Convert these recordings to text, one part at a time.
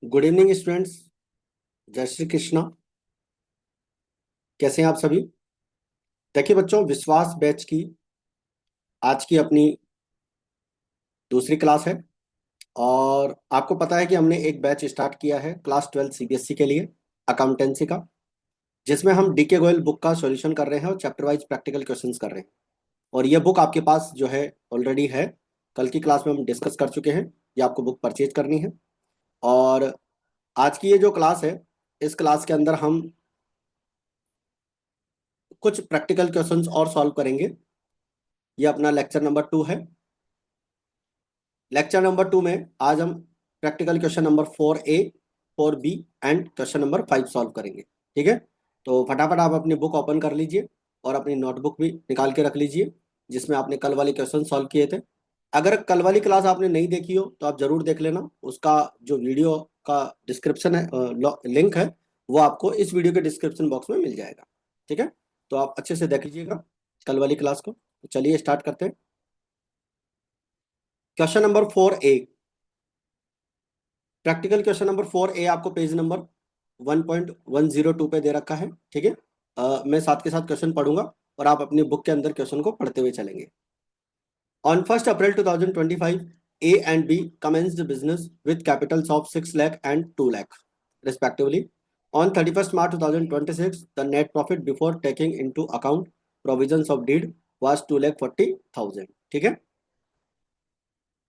Good evening students. जय श्री कृष्णा। कैसे हैं आप सभी? देखिए बच्चों, विश्वास बैच की आज की अपनी दूसरी क्लास है। और आपको पता है कि हमने एक बैच स्टार्ट किया है क्लास 12 सीबीएसई के लिए, अकाउंटेंसी का, जिसमें हम डीके गोयल बुक का सॉल्यूशन कर रहे हैं और चैप्टर वाइज प्रैक्टिकल क्वेश्चंस कर रहे हैं। और ये बुक आपके पास जो है ऑलरेडी है। कल की क्लास में हम डिस्कस कर चुके हैं। ये आपको बुक परचेज करनी है। और आज की ये जो क्लास है, इस क्लास के अंदर हम कुछ प्रैक्टिकल क्वेश्चंस और सॉल्व करेंगे। ये अपना लेक्चर नंबर 2 है। लेक्चर नंबर 2 में आज हम practical question number 4A, 4B and question number 5 solve करेंगे। ठीक है, तो फटाफट आप अपनी बुक ओपन कर लीजिए और अपनी नोटबुक भी निकाल के रख लीजिए जिसमें आपने कल वाले क्वेश्चन सॉल्व किए थे। अगर कल वाली क्लास आपने नहीं देखी हो तो आप जरूर देख लेना। उसका जो वीडियो का डिस्क्रिप्शन है, लिंक है, वो आपको इस वीडियो के डिस्क्रिप्शन बॉक्स में मिल जाएगा। ठीक है, तो आप अच्छे से देख लीजिएगा कल वाली क्लास को। तो चलिए स्टार्ट करते हैं। Question number 4A, practical question number 4A आपको पेज नंबर 1.102 पे दे रखा है। ठीक है, मैं साथ के साथ क्वेश्चन पढ़ूंगा और आप अपनी बुक के अंदर क्वेश्चन को पढ़ते हुए चलेंगे। On 1 April 2025, A and B commenced business with capitals of 6 lakh and 2 lakh respectively. On 31st March 2026, the net profit before taking into account provisions of deed was 2,40,000। ठीक है,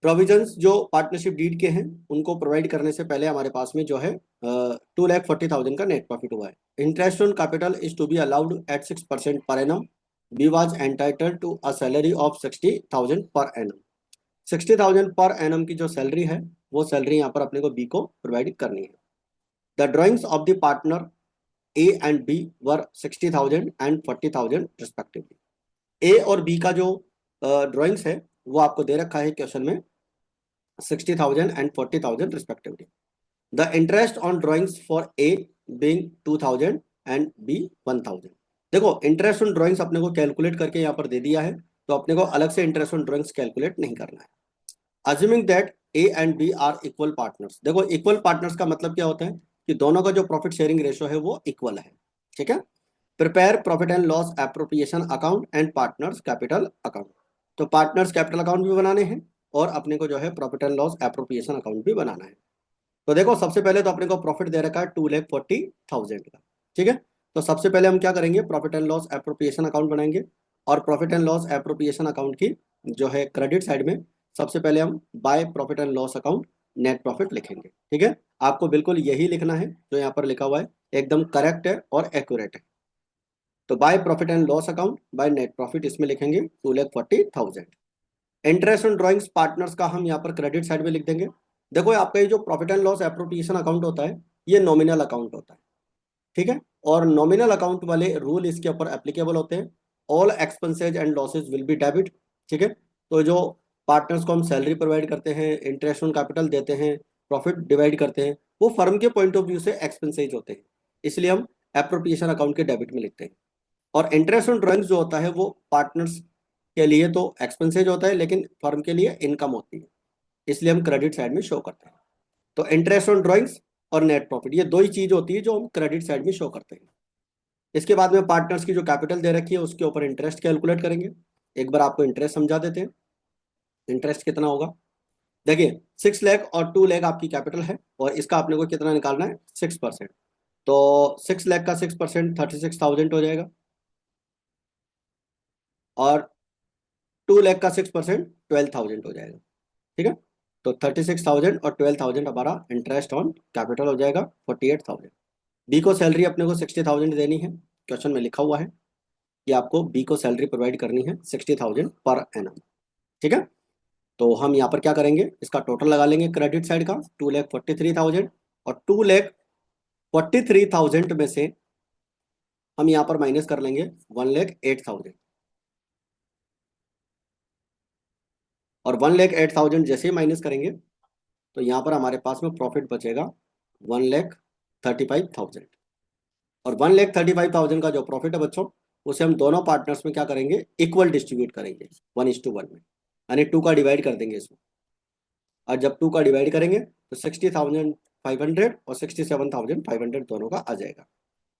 प्रोविजंस जो partnership deed के हैं उनको provide करने से पहले हमारे पास में जो है 2,40,000 का नेट प्रॉफिट हुआ है। Interest on capital is to be allowed at 6% per annum. B was entitled to a salary of 60,000 per annum. 60,000 per annum की जो सैलरी है, वो सैलरी यहाँ पर अपने को बी को प्रोवाइड करनी है। The drawings of the partner A and B were 60,000 and 40,000 respectively. A और बी का जो ड्रॉइंग्स है वो आपको दे रखा है क्वेश्चन में 60,000 and 40,000 respectively. The interest on drawings for A being 2,000 and B 1,000। देखो, इंटरेस्ट ऑन ड्राइंग्स अपने को कैलकुलेट करके यहाँ पर दे दिया है, तो अपने को अलग से इंटरेस्ट ऑन ड्राइंग्स कैलकुलेट नहीं करना है। Assuming that A and B are equal partners. देखो, इक्वल पार्टनर्स का मतलब क्या होता है कि दोनों का जो प्रॉफिट शेयरिंग रेशियो है वो इक्वल है। ठीक है, prepare profit and loss appropriation account and partners capital account. तो पार्टनर्स कैपिटल अकाउंट भी बनाने हैं और अपने को जो है profit and loss appropriation account भी बनाना है। तो देखो, सबसे पहले तो अपने को प्रॉफिट दे रखा है 2,40,000 का। ठीक है, तो सबसे पहले हम क्या करेंगे, profit and loss appropriation account बनाएंगे। और profit and loss appropriation account की जो है क्रेडिट साइड में सबसे पहले हम bye profit and loss account net profit लिखेंगे। ठीक है, आपको बिल्कुल यही लिखना है जो यहाँ पर लिखा हुआ है, एकदम करेक्ट है और एक्यूरेट है। तो bye profit and loss account by net profit इसमें लिखेंगे 2,40,000। इंटरेस्ट ऑन ड्राइंग्स पार्टनर्स का हम यहाँ पर क्रेडिट साइड में लिख देंगे। देखो, आपका ये जो profit and loss appropriation account होता है, ये नॉमिनल अकाउंट होता है। ठीक है, और नॉमिनल अकाउंट वाले रूल इसके ऊपर एप्लीकेबल होते हैं। All expenses and losses will be debit. ठीक है, तो जो पार्टनर्स को हम सैलरी प्रोवाइड करते हैं, इंटरेस्ट ऑन कैपिटल देते हैं, प्रॉफिट डिवाइड करते हैं, वो फर्म के पॉइंट ऑफ व्यू से एक्सपेंसेज होते हैं, इसलिए हम एप्रोप्रिएशन अकाउंट के डेबिट में लिखते हैं। और इंटरेस्ट ऑन ड्राइंग्स जो होता है वो पार्टनर्स के लिए तो एक्सपेंसेज होता है लेकिन फर्म के लिए इनकम होती है, इसलिए हम क्रेडिट साइड में शो करते हैं। तो इंटरेस्ट ऑन ड्राइंग्स और नेट प्रॉफिट, ये दो ही चीज होती है जो हम क्रेडिट साइड में शो करते हैं। इसके बाद में पार्टनर्स की जो कैपिटल दे रखी है उसके ऊपर इंटरेस्ट कैलकुलेट करेंगे। एक बार आपको इंटरेस्ट समझा देते हैं। इंटरेस्ट कितना होगा, देखिए 6 लाख और 2 लाख आपकी कैपिटल है और इसका आपने को कितना निकालना है, 6%। तो 6 लाख का 6% 36,000 हो जाएगा और 2 लाख का 6% 12,000 हो जाएगा। ठीक है, तो 36,000 और 12,000 हमारा इंटरेस्ट ऑन कैपिटल हो जाएगा 48,000। बी को सैलरी अपने को 60,000 देनी है। क्वेश्चन में लिखा हुआ है कि आपको बी को सैलरी प्रोवाइड करनी है 60,000 पर एनम। ठीक है, तो हम यहाँ पर क्या करेंगे, इसका टोटल लगा लेंगे क्रेडिट साइड का 2,43,000 और 2,43,000 में से हम यहाँ पर माइनस कर लेंगे 1,08,000। और 1,08,000 जैसे ही माइनस करेंगे तो यहाँ पर हमारे पास में प्रॉफिट बचेगा 1,35,000। और 1,35,000 का जो प्रॉफिट है बच्चों, उसे हम दोनों पार्टनर्स में क्या करेंगे, इक्वल डिस्ट्रीब्यूट करेंगे 1:1 में, यानी 2 का डिवाइड कर देंगे इसमें। और जब 2 का डिवाइड करेंगे तो 500 और 67,500 दोनों का आ जाएगा।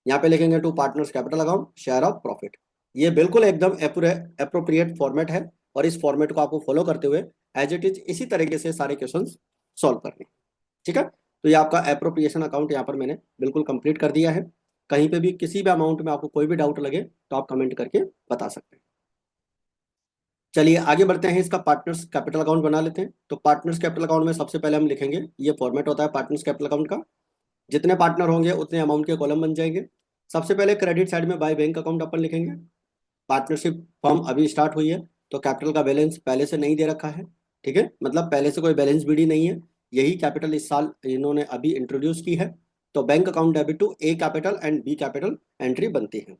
यहाँ पे लिखेंगे to partners capital account share of profit. ये बिल्कुल एकदम अप्रोप्रिएट फॉर्मेट है और इस फॉर्मेट को आपको फॉलो करते हुए एज इट इज इसी तरीके से सारे क्वेश्चन सॉल्व करने। ठीक है, तो ये आपका एप्रोप्रिएशन अकाउंट यहाँ पर मैंने बिल्कुल कंप्लीट कर दिया है। कहीं पे भी किसी भी अमाउंट में आपको कोई भी डाउट लगे तो आप कमेंट करके बता सकते हैं। चलिए आगे बढ़ते हैं, इसका पार्टनर्स कैपिटल अकाउंट बना लेते हैं। तो पार्टनर्स कैपिटल अकाउंट में सबसे पहले हम लिखेंगे, ये फॉर्मेट होता है पार्टनर्स कैपिटल अकाउंट का। जितने पार्टनर होंगे उतने अमाउंट के कॉलम बन जाएंगे। सबसे पहले क्रेडिट साइड में बाय बैंक अकाउंट अपन लिखेंगे। पार्टनरशिप फॉर्म अभी स्टार्ट हुई है तो कैपिटल का बैलेंस पहले से नहीं दे रखा है। ठीक है, मतलब पहले से कोई बैलेंस बीडी नहीं है, यही कैपिटल इस साल इन्होंने अभी इंट्रोड्यूस की है। तो bank account debit to A capital and B capital entry बनती है।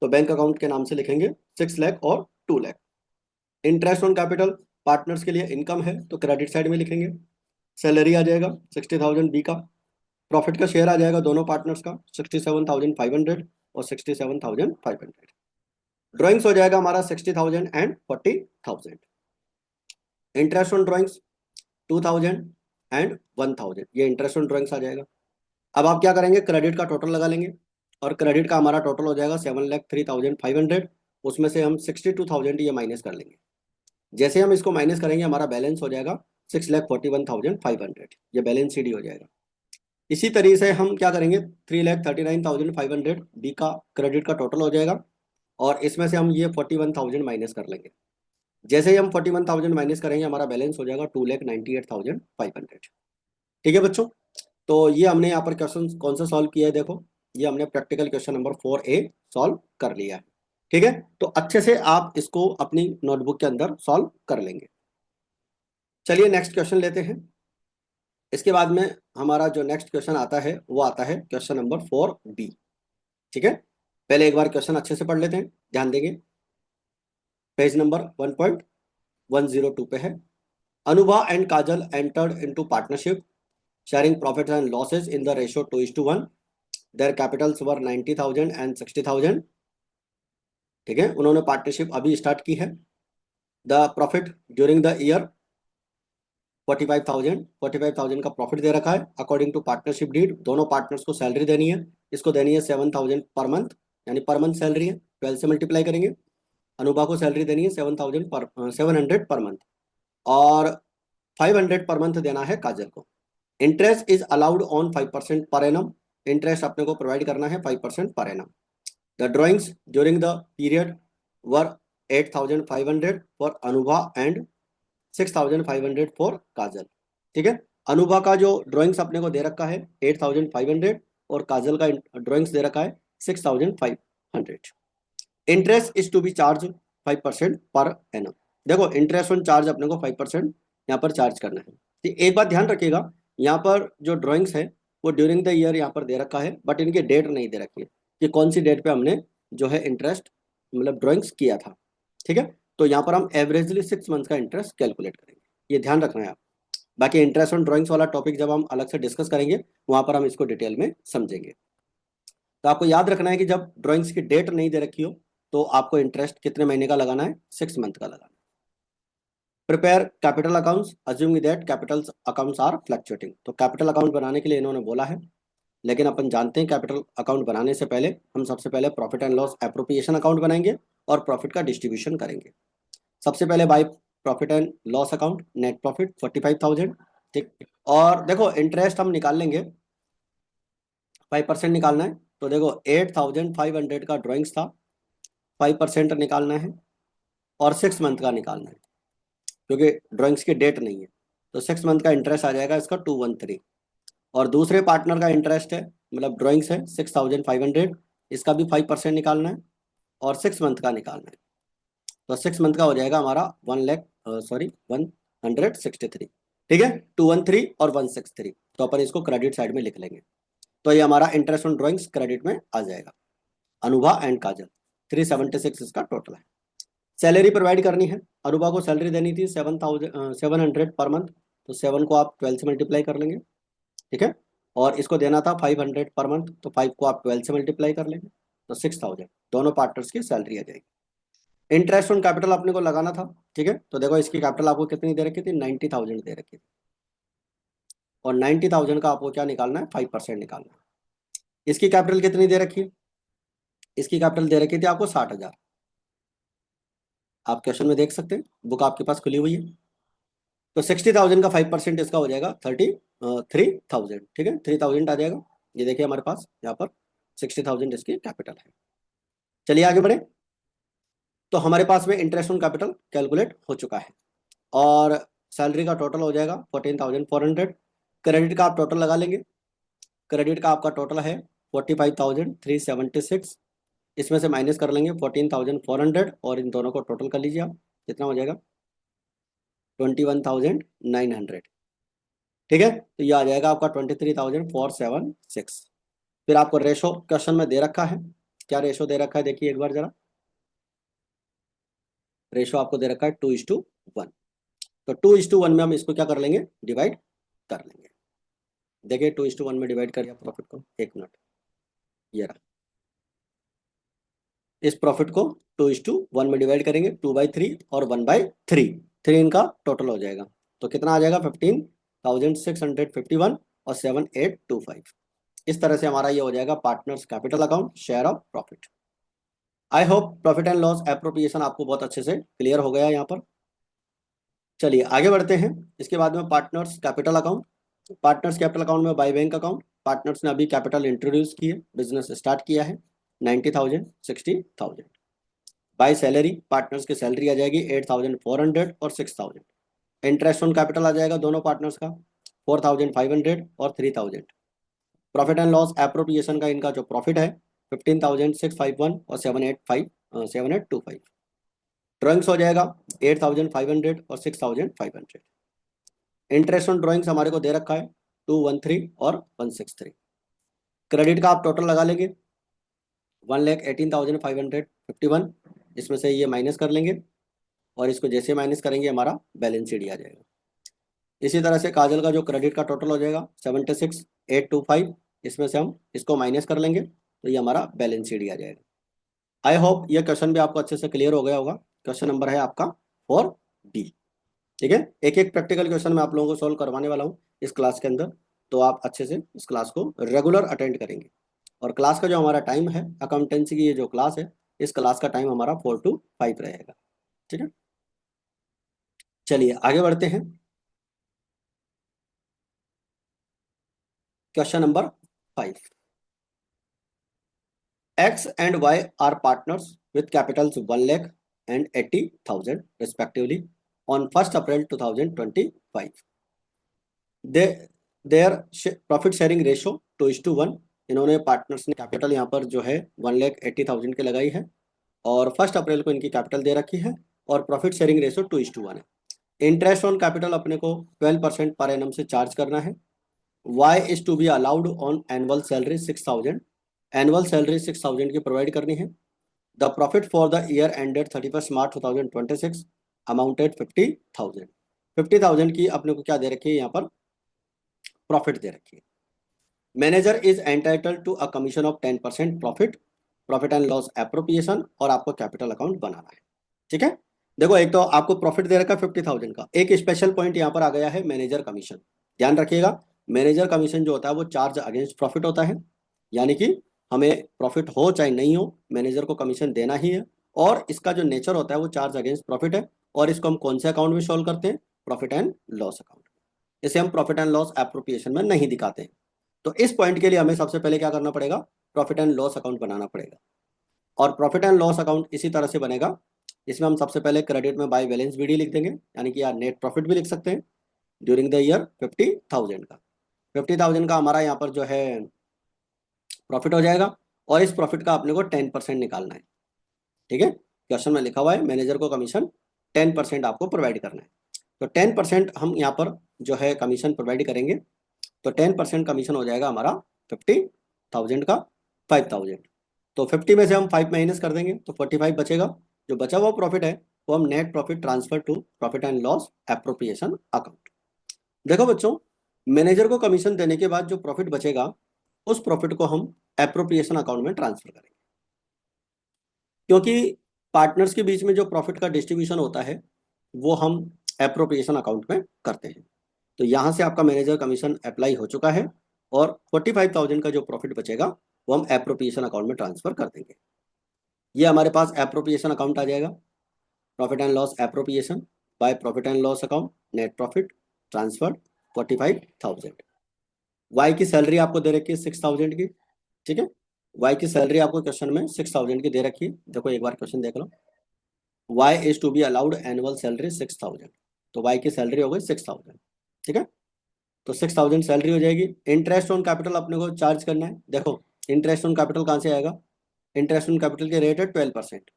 तो बैंक अकाउंट के नाम से लिखेंगे 6 लाख और 2 lakh. Interest on capital partners के लिए इनकम है तो क्रेडिट साइड में लिखेंगे। सैलरी आ जाएगा 60,000 बी का। प्रॉफिट का शेयर आ जाएगा दोनों पार्टनर्स का 67,500 और 67,500। ड्राइंग्स हो जाएगा हमारा 60,000 and 40,000। Interest on drawings 2,000 and 1,000, ये इंटरेस्ट ऑन ड्राइंग्स आ जाएगा। अब आप क्या करेंगे, क्रेडिट का टोटल लगा लेंगे और क्रेडिट का हमारा टोटल हो जाएगा 7,03,500। उसमें से हम 62,000 ये माइनस कर लेंगे। जैसे हम इसको माइनस करेंगे हमारा बैलेंस हो जाएगा 6,41,500, ये बैलेंस शीट हो जाएगा। इसी तरीके से हम क्या करेंगे, 3,39,500 बी का क्रेडिट का टोटल हो जाएगा और इसमें से हम ये 41,000 माइनस कर लेंगे। जैसे ही हम 41,000 माइनस करेंगे हमारा बैलेंस हो जाएगा 2,98,500। ठीक है बच्चों, तो ये हमने यहाँ पर क्वेश्चन कौन सा सॉल्व किया है, देखो ये हमने practical question number 4A solve कर लिया है। ठीक है, तो अच्छे से आप इसको अपनी नोटबुक के अंदर सॉल्व कर लेंगे। चलिए नेक्स्ट क्वेश्चन लेते हैं। इसके बाद में हमारा जो नेक्स्ट क्वेश्चन आता है वो आता है क्वेश्चन नंबर 4B। ठीक है, पहले एक बार क्वेश्चन अच्छे से पढ़ लेते हैं, ध्यान देंगे। पेज नंबर 1.102 पे है। Anubha and Kajal entered into partnership sharing profits and losses in the ratio 2:1. Their capitals were 90,000 and 60,000. ठीक है, उन्होंने पार्टनरशिप अभी स्टार्ट की है। The profit during the year 45,000 का प्रॉफिट दे रखा है। अकॉर्डिंग टू पार्टनरशिप डीड दोनों पार्टनर्स को सैलरी देनी है, इसको देनी है 7,000 पर मंथ, यानी पर मंथ सैलरी है, 12 से मल्टीप्लाई करेंगे। अनुभा को सैलरी देनी है 700 पर मंथ और 500 पर मंथ देना है काजल को। Interest is allowed on 5% per annum, interest अपने को प्रोवाइड करना है 5% per annum. The drawings during the period were 8,500 for Anubha and 6,500 for Kajal. ठीक है, अनुभा का जो ड्राइंग्स अपने को दे रखा है 8,500 और काजल का ड्राइंग्स दे रखा है 6,500। Interest is to be charge 5% per annum. देखो इंटरेस्ट ऑन चार्ज अपने को 5% यहाँ पर चार्ज करना है। तो एक बात ध्यान रखिएगा, यहाँ पर जो ड्राइंग्स है वो ड्यूरिंग द ईयर यहाँ पर दे रखा है, बट इनकी डेट नहीं दे रखी है कि कौन सी डेट पे हमने जो है इंटरेस्ट मतलब ड्राइंग्स किया था। ठीक है, तो यहाँ पर हम एवरेजली 6 मंथ का इंटरेस्ट कैलकुलेट करेंगे, ये ध्यान रखना है आप। बाकी इंटरेस्ट ऑन ड्राइंग्स वाला टॉपिक जब हम अलग से डिस्कस करेंगे वहाँ पर हम इसको डिटेल में समझेंगे। तो आपको याद रखना है कि जब ड्राइंग्स की डेट नहीं दे रखी हो तो आपको इंटरेस्ट कितने महीने का लगाना है, 6 मंथ का लगाना है। Prepare capital accounts assuming that capital accounts are fluctuating. तो कैपिटल अकाउंट बनाने के लिए इन्होंने बोला है, लेकिन अपन जानते हैं कैपिटल अकाउंट बनाने से पहले हम सबसे पहले profit and loss appropriation account बनाएंगे और प्रॉफिट का डिस्ट्रीब्यूशन करेंगे। सबसे पहले bye profit and loss account net profit 45,000। ठीक, और देखो इंटरेस्ट हम निकाल लेंगे, 5% निकालना है। तो देखो 8,500 का ड्राइंग्स था, 5% निकालना है और 6 मंथ का निकालना है क्योंकि ड्राइंग्स की डेट नहीं है। तो 6 मंथ का इंटरेस्ट आ जाएगा इसका 213। और दूसरे पार्टनर का इंटरेस्ट है मतलब ड्राइंग्स है 6,500, इसका भी 5% निकालना है और 6 मंथ का निकालना है। तो 6 मंथ का हो जाएगा हमारा 163। ठीक है, 213 और 163, तो अपन इसको क्रेडिट साइड में लिख लेंगे। तो ये हमारा इंटरेस्ट ऑन ड्राइंग्स क्रेडिट में आ जाएगा। अनुभा एंड काजल 376 इसका टोटल है। सैलरी प्रोवाइड करनी है, अनुभा को सैलरी देनी थी 700 पर मंथ, तो 7 को आप 12 से मल्टीप्लाई कर लेंगे। ठीक है, और इसको देना था 500 पर मंथ, तो 5 को आप 12 से मल्टीप्लाई कर लेंगे, तो 6,000 दोनों पार्टनर्स की सैलरी आ जाएगी। इंटरेस्ट ऑन कैपिटल अपने को लगाना था। ठीक है, तो देखो इसकी कैपिटल आपको कितनी दे रखी थी, 90,000 दे रखी थी। और 90,000 का आपको क्या निकालना है, 5% निकालना है। इसकी कैपिटल कितनी दे रखी है, इसकी कैपिटल दे रखी थी आपको 60,000। आप क्वेश्चन में देख सकते हैं, बुक आपके पास खुली हुई है। तो 60,000 का 5% इसका हो जाएगा 33,000, ठीक है, 3,000 आ जाएगा। ये देखिए हमारे पास यहाँ पर 60,000 इसकी कैपिटल है। चलिए आगे बढ़े। तो हमारे पास में इंटरेस्ट ऑन कैपिटल कैलकुलेट हो चुका है और सैलरी का टोटल हो जाएगा 14,400। क्रेडिट का आप टोटल लगा लेंगे। क्रेडिट का आपका टोटल है 45,376। इसमें से माइनस कर लेंगे 14,400 और इन दोनों को टोटल कर लीजिए आप, कितना हो जाएगा 21,900, ठीक है। तो ये आ जाएगा आपका 23,476। फिर आपको रेशो क्वेश्चन में दे रखा है, क्या रेशो दे रखा है देखिए एक बार जरा। रेशो आपको दे रखा है 2:1। तो 2:1 में हम इसको क्या कर लेंगे, डिवाइड कर लेंगे। देखिए 2:1 में डिवाइड करिए प्रॉफिट को, एक मिनट, ये रहा। इस प्रॉफिट को 2:1 में डिवाइड करेंगे, 2/3 और 1/3, 3 इनका टोटल हो जाएगा। तो कितना आ जाएगा 15,651 और 7,825। इस तरह से हमारा ये हो जाएगा partners capital account, share of profit. I hope profit and loss appropriation आपको बहुत अच्छे से क्लियर हो गया यहाँ पर। चलिए आगे बढ़ते हैं। इसके बाद में partners capital account. Partners capital account में बाय बैंक अकाउंट। पार्टनर्स ने अभी कैपिटल इंट्रोड्यूस की है, बिजनेस स्टार्ट किया है, 90,000, 60,000। बाय सैलरी, पार्टनर्स की सैलरी आ जाएगी 8,400 और 6,000। इंटरेस्ट ऑन कैपिटल आ जाएगा दोनों पार्टनर्स का 4,500 और 3,000। प्रॉफिट एंड लॉस एप्रोप्रिएशन का इनका जो प्रॉफिट है 15,651 और 7,825। ड्रॉइंग्स हो जाएगा 8,500 और 6,500। इंटरेस्ट ऑन ड्रॉइंग्स हमारे को दे रखा है 213 और 163। क्रेडिट का आप टोटल लगा लेंगे 1,18,551। इसमें से ये माइनस कर लेंगे और इसको जैसे माइनस करेंगे हमारा बैलेंस शीट आ जाएगा। इसी तरह से काजल का जो क्रेडिट का टोटल हो जाएगा 76,825। इसमें से हम इसको माइनस कर लेंगे तो ये हमारा बैलेंस शीट आ जाएगा। आई होप ये क्वेश्चन भी आपको अच्छे से क्लियर हो गया होगा। क्वेश्चन नंबर है आपका 4D, ठीक है। एक एक प्रैक्टिकल क्वेश्चन मैं आप लोगों को सॉल्व करवाने वाला हूँ इस क्लास के अंदर, तो आप अच्छे से इस क्लास को रेगुलर अटेंड करेंगे। और क्लास का जो हमारा टाइम है, अकाउंटेंसी की ये जो क्लास है, इस क्लास का टाइम हमारा 4 to 5 रहेगा, ठीक है। चलिए आगे बढ़ते हैं। Question number 5। X and Y are partners with capitals 1 lakh and 80,000 respectively on 1st April 2025. Their profit sharing ratio 2:1। इन्होंने पार्टनर्स ने कैपिटल यहाँ पर जो है 1,80,000 के लगाई है और 1 अप्रैल को इनकी कैपिटल दे रखी है और प्रॉफिट शेयरिंग रेशो 2:1 है। इंटरेस्ट ऑन कैपिटल अपने को 12% पर एनम से चार्ज करना है। Y is to be allowed on annual salary 6,000। Annual salary 6,000 की प्रोवाइड करनी है। The profit for the year ended 31 March 2026 amounted 50,000। 50,000 की अपने को क्या दे रखी है यहाँ पर, प्रॉफिट दे रखी है। Manager is entitle to a commission of 10% profit, profit and loss appropriation और आपको कैपिटल अकाउंट बनाना है, ठीक है। देखो एक तो आपको प्रॉफिट दे रखा है 50,000 का, एक स्पेशल पॉइंट यहाँ पर आ गया है मैनेजर कमीशन। ध्यान रखिएगा, मैनेजर कमीशन जो होता है वो चार्ज अगेंस्ट प्रॉफिट होता है, यानी कि हमें प्रॉफिट हो चाहे नहीं हो मैनेजर को कमीशन देना ही है। और इसका जो नेचर होता है वो चार्ज अगेंस्ट प्रॉफिट है और इसको हम कौन से अकाउंट में सोल्व करते हैं, प्रॉफिट एंड लॉस अकाउंट। इसे हम प्रॉफिट एंड लॉस एप्रोप्रिएशन में नहीं दिखाते हैं। तो इस पॉइंट के लिए हमें सबसे पहले क्या करना पड़ेगा, प्रॉफिट एंड लॉस अकाउंट बनाना पड़ेगा। और प्रॉफिट एंड लॉस अकाउंट इसी तरह से बनेगा, इसमें हम सबसे पहले क्रेडिट में बाय बैलेंस बीडी लिख देंगे, यानी कि यार नेट प्रॉफिट भी लिख सकते हैं ड्यूरिंग द ईयर 50,000 का। 50,000 का हमारा यहाँ पर जो है प्रॉफिट हो जाएगा और इस प्रॉफिट का अपने को 10% निकालना है, ठीक है। क्वेश्चन में लिखा हुआ है मैनेजर को कमीशन 10% आपको प्रोवाइड करना है। तो 10% हम यहाँ पर जो है कमीशन प्रोवाइड करेंगे, तो 10% कमीशन हो जाएगा हमारा 50,000 का 5,000। तो 50 में से हम 5 माइनस कर देंगे तो 45 बचेगा। जो बचा हुआ प्रॉफिट है वो हम net profit transfer to profit and loss appropriation account. देखो बच्चों, मैनेजर को कमीशन देने के बाद जो प्रॉफिट बचेगा उस प्रॉफिट को हम एप्रोप्रिएशन अकाउंट में ट्रांसफर करेंगे, क्योंकि पार्टनर्स के बीच में जो प्रॉफिट का डिस्ट्रीब्यूशन होता है वो हम एप्रोप्रिएशन अकाउंट में करते हैं। तो यहाँ से आपका मैनेजर कमीशन अप्लाई हो चुका है और 45,000 का जो प्रॉफिट बचेगा वो हम एप्रोप्रिएशन अकाउंट में ट्रांसफर कर देंगे। ये हमारे पास एप्रोप्रिएशन अकाउंट आ जाएगा, profit and loss appropriation by profit and loss account, net profit transfer 45,000। Y की सैलरी आपको दे रखी है 6,000 की, ठीक है। वाई की सैलरी आपको क्वेश्चन में 6,000 की दे रखी है। देखो एक बार क्वेश्चन देख लो, Y is to be allowed annual salary 6,000, तो वाई की सैलरी हो गई 6,000, ठीक है। तो 6,000 सैलरी हो जाएगी। इंटरेस्ट ऑन कैपिटल अपने को चार्ज करना है। देखो इंटरेस्ट ऑन कैपिटल कहाँ से आएगा, इंटरेस्ट ऑन कैपिटल के रेट है 12%,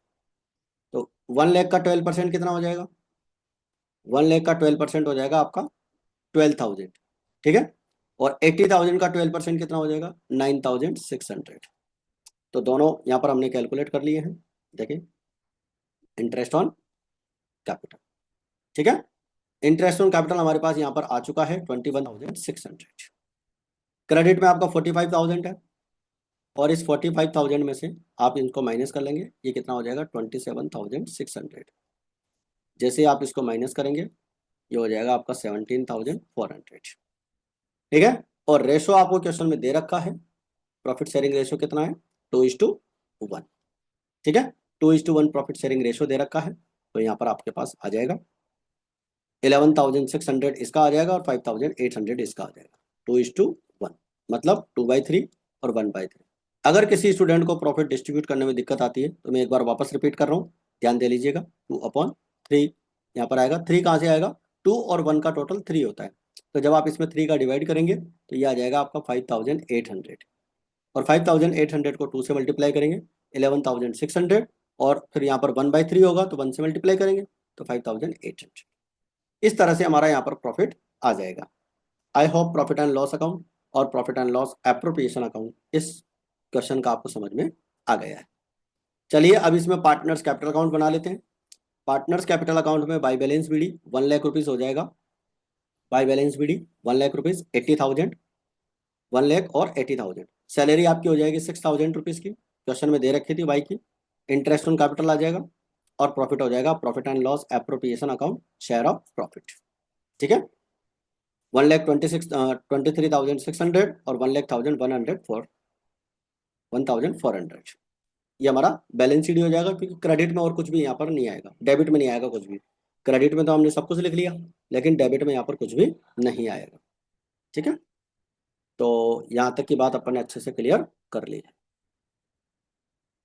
तो 1 लाख का 12% कितना हो जाएगा, 1 लाख का 12% हो जाएगा आपका 12,000, ठीक है। और 80,000 का 12% कितना हो जाएगा, 9,600। तो दोनों यहाँ पर हमने कैलकुलेट कर लिए हैं। देखिए इंटरेस्ट ऑन कैपिटल, ठीक है। इंटरेस्ट ऑन कैपिटल हमारे पास यहाँ पर आ चुका है 21,600। क्रेडिट में आपका 45,000 है और इस 45,000 में से आप इनको माइनस कर लेंगे, ये कितना हो जाएगा 27,600। जैसे आप इसको माइनस करेंगे ये हो जाएगा आपका 17,400, ठीक है। और रेशो आपको क्वेश्चन में दे रखा है, प्रॉफिट शेयरिंग रेशो कितना है 2:1, ठीक है। 2:1 प्रॉफिट शेयरिंग रेशो दे रखा है, तो यहाँ पर आपके पास आ जाएगा 11,600 इसका आ जाएगा और 5,800 इसका आ जाएगा, 2:1, मतलब 2/3 और 1/3। अगर किसी स्टूडेंट को प्रॉफिट डिस्ट्रीब्यूट करने में दिक्कत आती है तो मैं एक बार वापस रिपीट कर रहा हूँ, ध्यान दे लीजिएगा। 2/3 यहाँ पर आएगा, 3 कहाँ से आएगा, 2 और 1 का टोटल 3 होता है, तो जब आप इसमें 3 का डिवाइड करेंगे तो ये आ जाएगा आपका 5,800, और 5,800 को 2 से मल्टीप्लाई करेंगे 11,600, और फिर यहाँ पर 1/3 होगा तो 1 से मल्टीप्लाई करेंगे तो 5,800। इस तरह से हमारा यहाँ पर प्रॉफिट आ जाएगा। I hope profit and loss account और profit and loss appropriation account इस क्वेश्चन का आपको समझ में आ गया है। चलिए अब इसमें पार्टनर्स कैपिटल अकाउंट बना लेते हैं। पार्टनर्स कैपिटल अकाउंट में by balance BD 1 lakh rupees हो जाएगा, by balance BD 1 lakh rupees, 80,000, 1 lakh और 80,000। सैलरी आपकी हो जाएगी 6,000 रुपीज की, क्वेश्चन में दे रखी थी बाई की। इंटरेस्ट ऑन कैपिटल आ जाएगा और प्रॉफिट हो जाएगा profit and loss appropriation account, share of profit, ठीक है। 1,23,600 और 1,00,100 फॉर 1,400, ये हमारा बैलेंस शीट हो जाएगा, क्योंकि क्रेडिट में और कुछ भी यहाँ पर नहीं आएगा, डेबिट में नहीं आएगा कुछ भी। क्रेडिट में तो हमने सब कुछ लिख लिया, लेकिन डेबिट में यहाँ पर कुछ भी नहीं आएगा, ठीक है। तो यहाँ तक की बात अपन ने अच्छे से क्लियर कर ली है।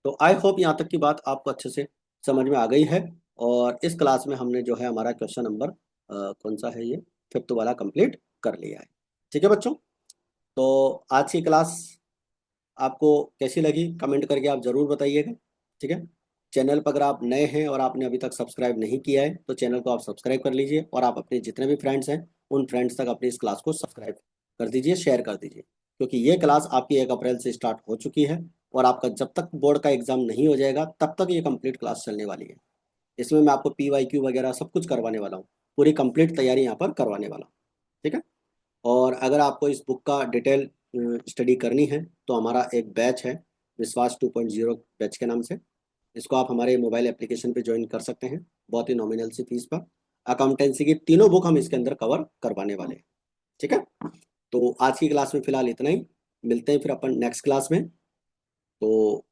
तो आई होप यहाँ तक की बात आपको अच्छे से समझ में आ गई है, और इस क्लास में हमने जो है हमारा क्वेश्चन नंबर कौन सा है, ये 5th वाला कंप्लीट कर लिया है, ठीक है बच्चों। तो आज की क्लास आपको कैसी लगी कमेंट करके आप ज़रूर बताइएगा, ठीक है। चैनल पर अगर आप नए हैं और आपने अभी तक सब्सक्राइब नहीं किया है तो चैनल को आप सब्सक्राइब कर लीजिए, और आप अपने जितने भी फ्रेंड्स हैं उन फ्रेंड्स तक अपनी इस क्लास को सब्सक्राइब कर दीजिए, शेयर कर दीजिए, क्योंकि ये क्लास आपकी 1 अप्रैल से स्टार्ट हो चुकी है, और आपका जब तक बोर्ड का एग्ज़ाम नहीं हो जाएगा तब तक ये कंप्लीट क्लास चलने वाली है। इसमें मैं आपको PYQ वगैरह सब कुछ करवाने वाला हूँ, पूरी कंप्लीट तैयारी यहाँ पर करवाने वाला हूँ, ठीक है। और अगर आपको इस बुक का डिटेल स्टडी करनी है तो हमारा एक बैच है, विश्वास 2.0 बैच के नाम से। इसको आप हमारे मोबाइल एप्लीकेशन पे ज्वाइन कर सकते हैं, बहुत ही नॉमिनल सी फीस पर। अकाउंटेंसी की तीनों बुक हम इसके अंदर कवर करवाने वाले हैं, ठीक है। तो आज की क्लास में फिलहाल इतना ही, मिलते हैं फिर अपन नेक्स्ट क्लास में। तो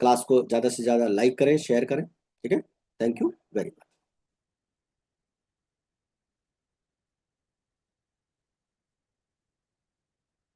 क्लास को ज़्यादा से ज़्यादा लाइक करें, शेयर करें, ठीक है। Thank you very much.